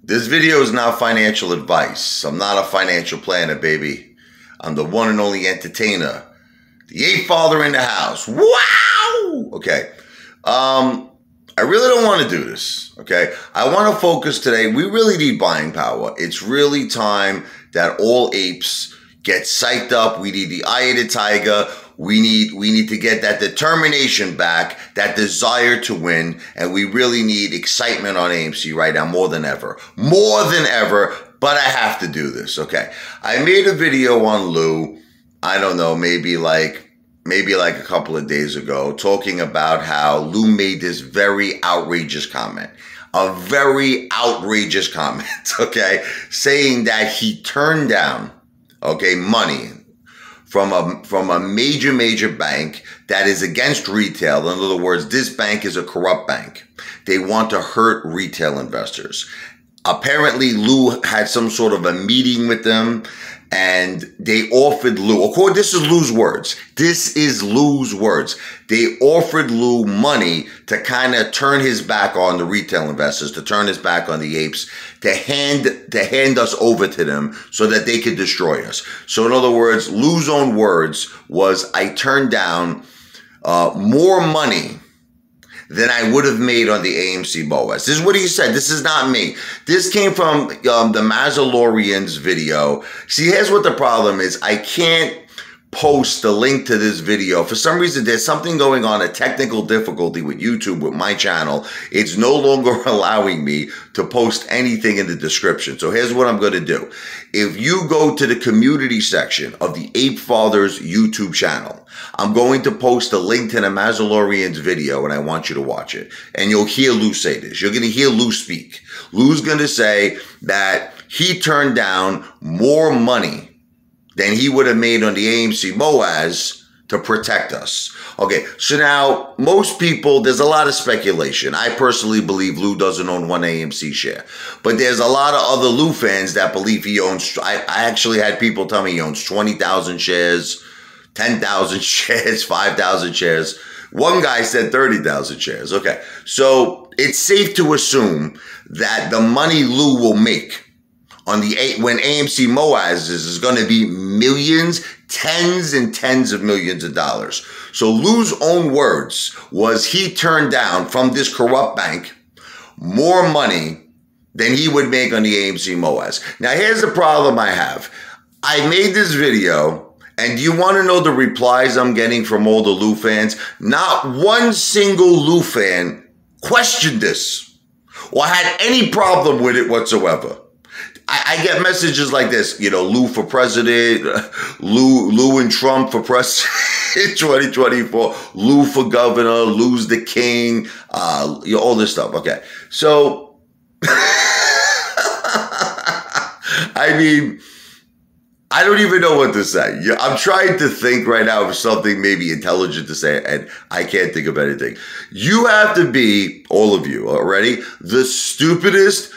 This video is not financial advice. I'm not a financial planner, baby. I'm the one and only entertainer. The ape father in the house. Wow! Okay. I really don't want to do this, okay? I want to focus today. We really need buying power. It's really time that all apes get psyched up. We need the eye of the tiger. We need to get that determination back, that desire to win, and we really need excitement on AMC right now more than ever. More than ever, but I have to do this, okay? I made a video on Lou, I don't know, maybe like a couple of days ago, talking about how Lou made this very outrageous comment. A very outrageous comment, okay? Saying that he turned down, okay, money from a major bank that is against retail. In other words, this bank is a corrupt bank. They want to hurt retail investors. Apparently, Lou had some sort of a meeting with them, and they offered Lou, this is Lou's words. This is Lou's words. They offered Lou money to kind of turn his back on the retail investors, to turn his back on the apes, to hand us over to them so that they could destroy us. So in other words, Lou's own words was, I turned down more money than I would have made on the AMC Boas. This is what he said. This is not me. This came from the Mazalorian's video. See, here's what the problem is. I can't post the link to this video. For some reason, there's something going on, a technical difficulty with YouTube, with my channel. It's no longer allowing me to post anything in the description. So here's what I'm going to do. If you go to the community section of the Ape Father's YouTube channel, I'm going to post a link to the Mazalorian's video, and I want you to watch it. And you'll hear Lou say this. You're going to hear Lou speak. Lou's going to say that he turned down more money than he would have made on the AMC Boas to protect us. Okay, so now, most people, there's a lot of speculation. I personally believe Lou doesn't own one AMC share. But there's a lot of other Lou fans that believe he owns, I actually had people tell me he owns 20,000 shares, 10,000 shares, 5,000 shares. One guy said 30,000 shares. Okay, so it's safe to assume that the money Lou will make on when AMC Moaz is going to be millions, tens and tens of millions of dollars. So Lou's own words was he turned down from this corrupt bank more money than he would make on the AMC Moaz. Now here's the problem I have. I made this video, and do you want to know the replies I'm getting from all the Lou fans? Not one single Lou fan questioned this or had any problem with it whatsoever. I get messages like this, you know, Lou for president, Lou and Trump for president 2024, Lou for governor, Lou's the king, all this stuff. Okay, so I mean, I don't even know what to say. I'm trying to think right now of something maybe intelligent to say, and I can't think of anything. You have to be, all of you already, the stupidest,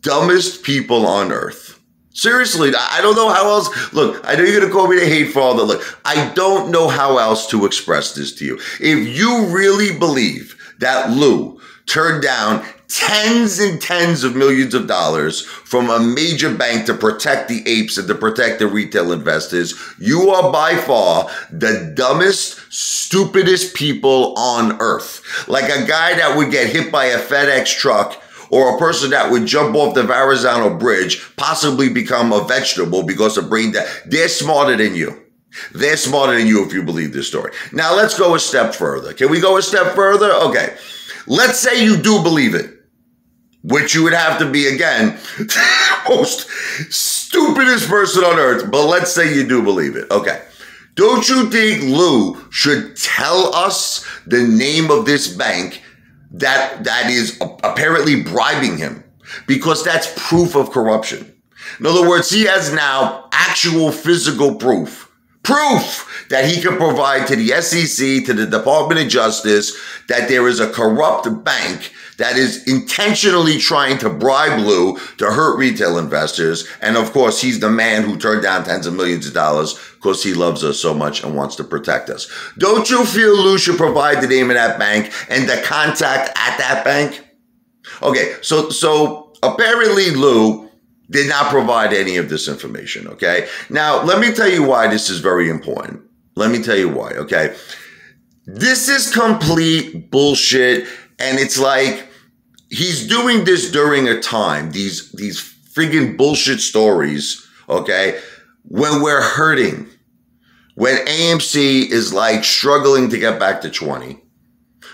dumbest people on earth. Seriously, I don't know how else. Look, I know you're going to call me the hate father. Look, I don't know how else to express this to you. If you really believe that Lou turned down tens and tens of millions of dollars from a major bank to protect the apes and to protect the retail investors, you are by far the dumbest, stupidest people on earth. Like a guy that would get hit by a FedEx truck, or a person that would jump off the Verrazano Bridge, possibly become a vegetable because of brain death. They're smarter than you. They're smarter than you if you believe this story. Now, let's go a step further. Can we go a step further? Okay. Let's say you do believe it, which you would have to be, again, the most stupidest person on earth. But let's say you do believe it. Okay. Don't you think Lou should tell us the name of this bank that is apparently bribing him? Because that's proof of corruption. In other words, he has now actual physical proof that he can provide to the SEC, to the Department of Justice, that there is a corrupt bank that is intentionally trying to bribe Lou to hurt retail investors. And of course, he's the man who turned down tens of millions of dollars because he loves us so much and wants to protect us. Don't you feel Lou should provide the name of that bank and the contact at that bank? Okay, so apparently Lou did not provide any of this information, okay? Now, let me tell you why this is very important. Let me tell you why, okay? This is complete bullshit, and it's like he's doing this during a time, these friggin' bullshit stories, okay, when we're hurting, when AMC is like struggling to get back to 20.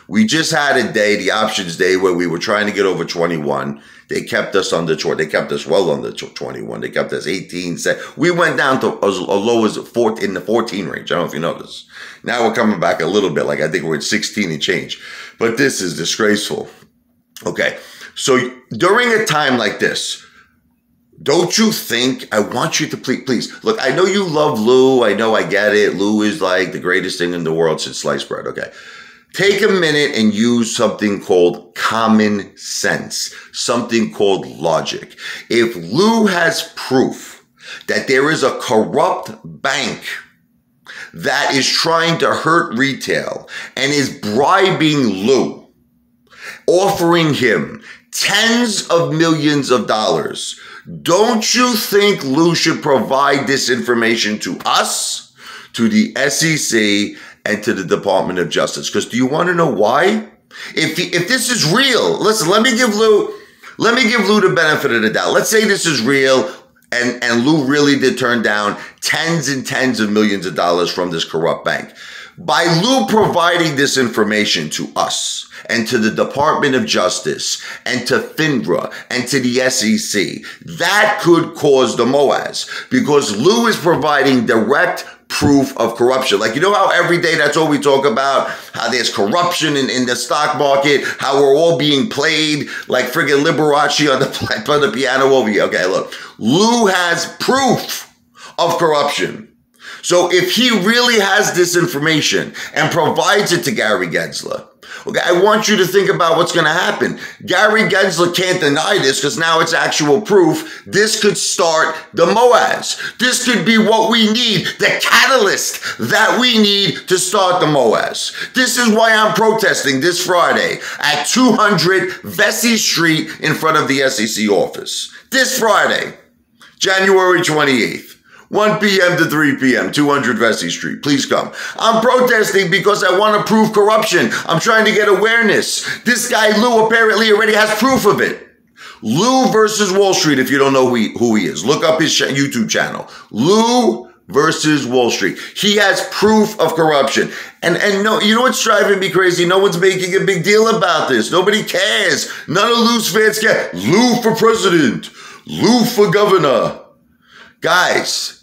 We just had a day, the options day, where we were trying to get over 21. They kept us under 20. They kept us well under 21. They kept us 18. We went down to as low as in the 14 range. I don't know if you noticed. Now we're coming back a little bit. Like I think we're at 16 and change. But this is disgraceful. Okay. So during a time like this, don't you think, I want you to please, look, I know you love Lou. I know, I get it. Lou is like the greatest thing in the world since sliced bread. Okay. Take a minute and use something called common sense, something called logic. If Lou has proof that there is a corrupt bank that is trying to hurt retail and is bribing Lou, offering him tens of millions of dollars, don't you think Lou should provide this information to us, to the SEC, and to the Department of Justice? Because do you want to know why? If this is real, listen, let me give Lou the benefit of the doubt. Let's say this is real and Lou really did turn down tens and tens of millions of dollars from this corrupt bank. By Lou providing this information to us and to the Department of Justice and to FINRA and to the SEC, that could cause the MOAS, because Lou is providing direct proof of corruption. Like, you know how every day that's all we talk about, how there's corruption in the stock market, how we're all being played like friggin' Liberace on the piano over here. Okay, look, Lou has proof of corruption. So if he really has this information and provides it to Gary Gensler, okay, I want you to think about what's going to happen. Gary Gensler can't deny this because now it's actual proof. This could start the MOAS. This could be what we need, the catalyst that we need to start the MOAS. This is why I'm protesting this Friday at 200 Vesey Street in front of the SEC office. This Friday, January 28th. 1 p.m. to 3 p.m., 200 Vesey Street. Please come. I'm protesting because I want to prove corruption. I'm trying to get awareness. This guy, Lou, apparently already has proof of it. Lou versus Wall Street, if you don't know who he is. Look up his YouTube channel. Lou versus Wall Street. He has proof of corruption. And no, you know what's driving me crazy? No one's making a big deal about this. Nobody cares. None of Lou's fans care. Lou for president. Lou for governor. Guys,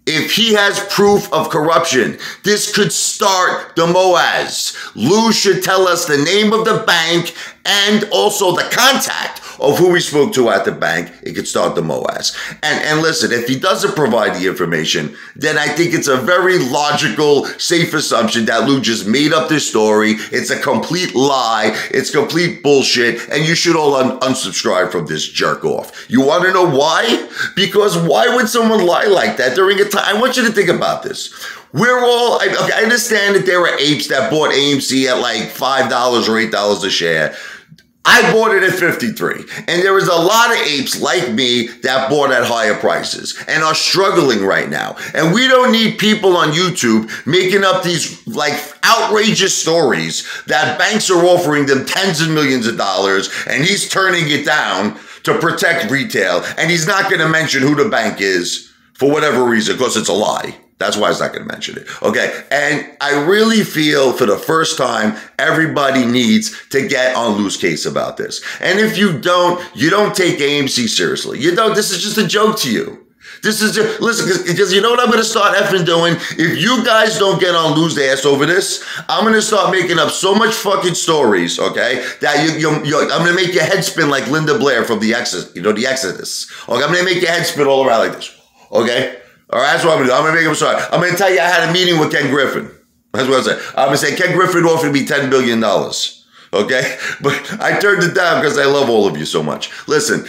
if he has proof of corruption, this could start the MOAS. Lou should tell us the name of the bank and also the contact of who we spoke to at the bank. It could start the MOAS. And listen, if he doesn't provide the information, then I think it's a very logical, safe assumption that Lou just made up this story. It's a complete lie. It's complete bullshit. And you should all unsubscribe from this jerk off. You want to know why? Because why would someone lie like that during a time? I want you to think about this. We're all, I understand that there are apes that bought AMC at like $5 or $8 a share. I bought it at 53. And there is a lot of apes like me that bought at higher prices and are struggling right now. And we don't need people on YouTube making up these like outrageous stories that banks are offering them tens of millions of dollars and he's turning it down to protect retail. And he's not going to mention who the bank is for whatever reason, because it's a lie. That's why I was not going to mention it. Okay. And I really feel for the first time, everybody needs to get on Lou's case about this. And if you don't take AMC seriously. You don't. This is just a joke to you. This is just, listen, because you know what I'm going to start effing doing? If you guys don't get on Lou's ass over this, I'm going to start making up so much fucking stories, okay, that I'm going to make your head spin like Linda Blair from The Exodus, the Exodus. Okay, I'm going to make your head spin all around like this, okay? All right, that's what I'm going to do. I'm going to make him sorry. I'm going to tell you I had a meeting with Ken Griffin. That's what I'm saying. I'm going to say Ken Griffin offered me $10 billion, okay? But I turned it down because I love all of you so much. Listen,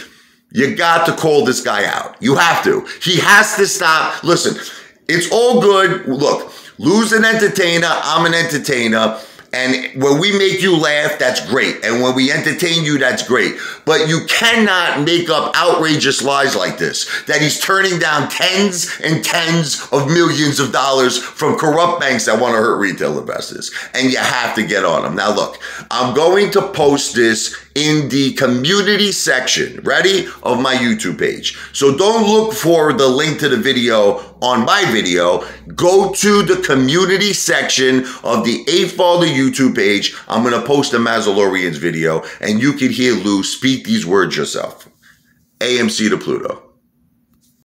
you got to call this guy out. You have to. He has to stop. Listen, it's all good. Look, Lou's an entertainer. I'm an entertainer. And when we make you laugh, that's great. And when we entertain you, that's great. But you cannot make up outrageous lies like this, that he's turning down tens and tens of millions of dollars from corrupt banks that want to hurt retail investors. And you have to get on them. Now, look, I'm going to post this in the community section, ready, of my YouTube page. So don't look for the link to the video on my video. Go to the community section of the Ape Father YouTube page. I'm going to post a Mazzalorian's video, and you can hear Lou speak these words yourself. AMC to Pluto.